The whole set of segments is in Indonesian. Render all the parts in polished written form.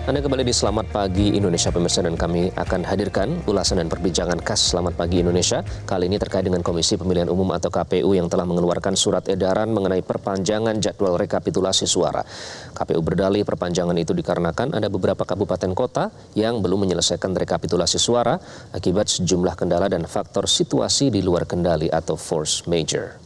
Anda kembali di Selamat Pagi Indonesia pemirsa, dan kami akan hadirkan ulasan dan perbincangan khas Selamat Pagi Indonesia. Kali ini terkait dengan Komisi Pemilihan Umum atau KPU yang telah mengeluarkan surat edaran mengenai perpanjangan jadwal rekapitulasi suara. KPU berdalih perpanjangan itu dikarenakan ada beberapa kabupaten kota yang belum menyelesaikan rekapitulasi suara akibat sejumlah kendala dan faktor situasi di luar kendali atau force majeure.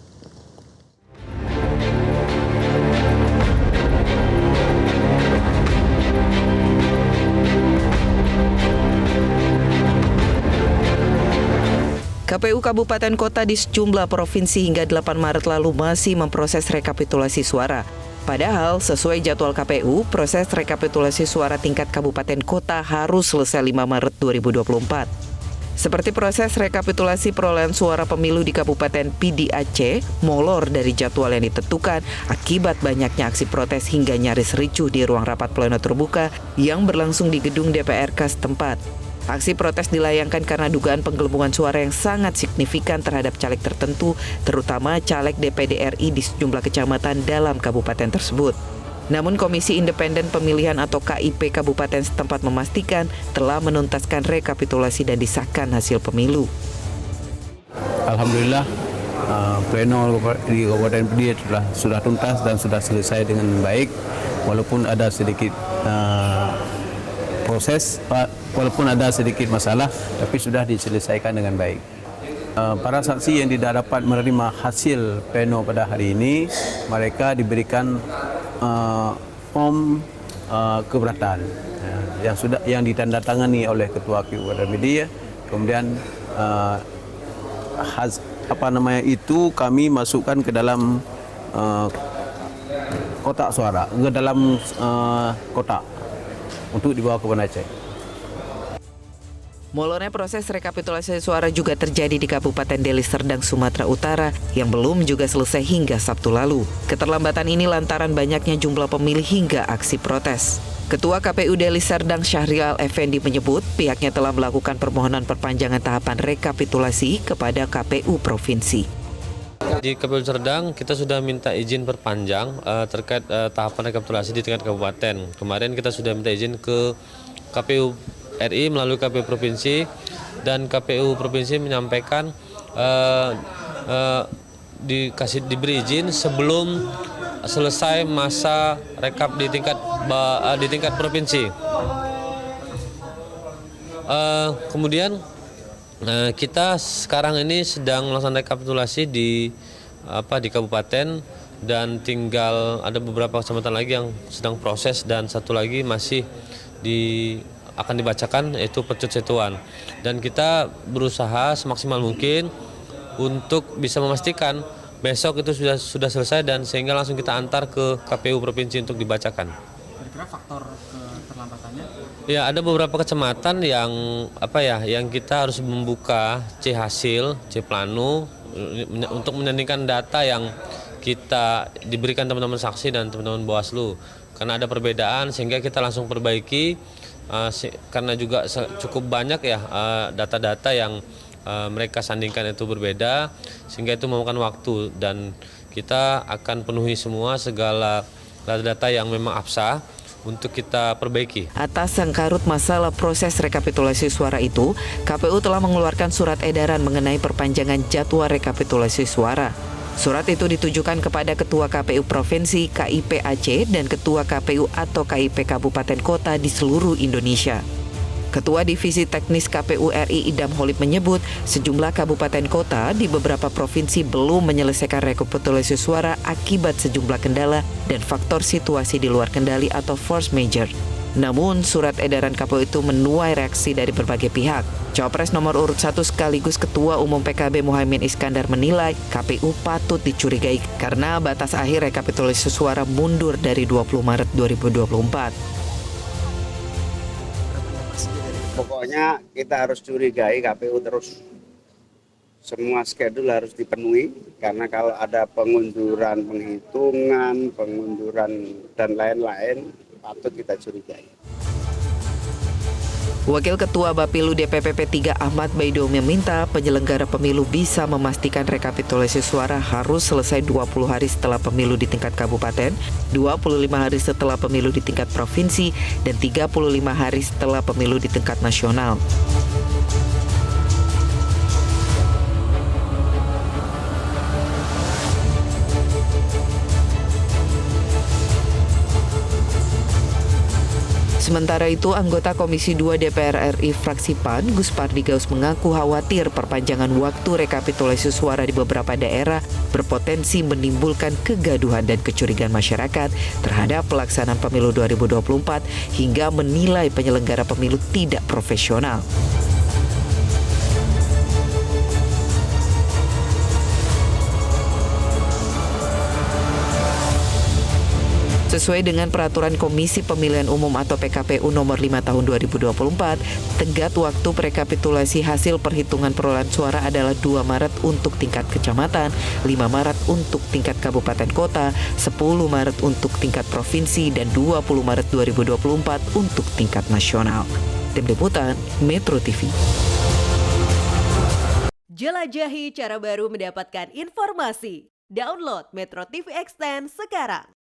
KPU Kabupaten Kota di sejumlah provinsi hingga 8 Maret lalu masih memproses rekapitulasi suara. Padahal sesuai jadwal KPU, proses rekapitulasi suara tingkat kabupaten kota harus selesai 5 Maret 2024. Seperti proses rekapitulasi perolehan suara pemilu di Kabupaten Pidi Aceh, molor dari jadwal yang ditentukan akibat banyaknya aksi protes hingga nyaris ricuh di ruang rapat pleno terbuka yang berlangsung di gedung DPRK setempat. Aksi protes dilayangkan karena dugaan penggelembungan suara yang sangat signifikan terhadap caleg tertentu, terutama caleg DPD RI di sejumlah kecamatan dalam kabupaten tersebut. Namun Komisi Independen Pemilihan atau KIP Kabupaten setempat memastikan telah menuntaskan rekapitulasi dan disahkan hasil pemilu. Alhamdulillah, pleno di Kabupaten Pidi sudah tuntas dan sudah selesai dengan baik, walaupun ada sedikit proses, walaupun ada sedikit masalah, tapi sudah diselesaikan dengan baik. Para saksi yang tidak dapat menerima hasil pleno pada hari ini, mereka diberikan form keberatan yang ditandatangani oleh Ketua KPU Kabupaten Pidi. Kemudian itu kami masukkan ke dalam kotak suara, ke dalam kotak untuk dibawa ke Banda Aceh. Molornya proses rekapitulasi suara juga terjadi di Kabupaten Deli Serdang, Sumatera Utara yang belum juga selesai hingga Sabtu lalu. Keterlambatan ini lantaran banyaknya jumlah pemilih hingga aksi protes. Ketua KPU Deli Serdang Syahrial Effendi menyebut pihaknya telah melakukan permohonan perpanjangan tahapan rekapitulasi kepada KPU Provinsi. Di KPU Serdang kita sudah minta izin perpanjang terkait tahapan rekapitulasi di tingkat kabupaten. Kemarin kita sudah minta izin ke KPU RI melalui KPU Provinsi, dan KPU Provinsi menyampaikan diberi izin sebelum selesai masa rekap di tingkat provinsi. Kemudian kita sekarang ini sedang melaksanakan rekapitulasi di kabupaten, dan tinggal ada beberapa kecamatan lagi yang sedang proses, dan satu lagi masih akan dibacakan, yaitu Pecut Setuan. Dan kita berusaha semaksimal mungkin untuk bisa memastikan besok itu sudah selesai, dan sehingga langsung kita antar ke KPU Provinsi untuk dibacakan. Kira-kira faktor keterlambatannya? Ya, ada beberapa kecamatan yang kita harus membuka C hasil, C plano untuk menyandingkan data yang kita diberikan teman-teman saksi dan teman-teman Bawaslu. Karena ada perbedaan sehingga kita langsung perbaiki, karena juga cukup banyak ya data-data yang mereka sandingkan itu berbeda, sehingga itu memakan waktu, dan kita akan penuhi semua segala data-data yang memang absah untuk kita perbaiki. Atas sengkarut masalah proses rekapitulasi suara itu, KPU telah mengeluarkan surat edaran mengenai perpanjangan jadwal rekapitulasi suara. Surat itu ditujukan kepada Ketua KPU Provinsi KIP Aceh dan Ketua KPU atau KIP Kabupaten Kota di seluruh Indonesia. Ketua Divisi Teknis KPU RI Idam Holib menyebut sejumlah kabupaten kota di beberapa provinsi belum menyelesaikan rekapitulasi suara akibat sejumlah kendala dan faktor situasi di luar kendali atau force majeure. Namun, surat edaran KPU itu menuai reaksi dari berbagai pihak. Cawapres nomor urut 1 sekaligus Ketua Umum PKB Muhaimin Iskandar menilai KPU patut dicurigai karena batas akhir rekapitulasi suara mundur dari 20 Maret 2024. Pokoknya kita harus curigai KPU terus. Semua schedule harus dipenuhi, karena kalau ada pengunduran penghitungan, pengunduran dan lain-lain, patut kita curigai. Wakil Ketua Bapilu DPP P3 Ahmad Baido meminta penyelenggara pemilu bisa memastikan rekapitulasi suara harus selesai 20 hari setelah pemilu di tingkat kabupaten, 25 hari setelah pemilu di tingkat provinsi, dan 35 hari setelah pemilu di tingkat nasional. Sementara itu, anggota Komisi 2 DPR RI fraksi PAN, Gus Pardigaus mengaku khawatir perpanjangan waktu rekapitulasi suara di beberapa daerah berpotensi menimbulkan kegaduhan dan kecurigaan masyarakat terhadap pelaksanaan pemilu 2024 hingga menilai penyelenggara pemilu tidak profesional. Sesuai dengan peraturan Komisi Pemilihan Umum atau PKPU nomor 5 tahun 2024, tenggat waktu rekapitulasi hasil perhitungan perolehan suara adalah 2 Maret untuk tingkat kecamatan, 5 Maret untuk tingkat kabupaten kota, 10 Maret untuk tingkat provinsi, dan 20 Maret 2024 untuk tingkat nasional. Tim Liputan, Metro TV. Jelajahi cara baru mendapatkan informasi. Download Metro TV Extend sekarang.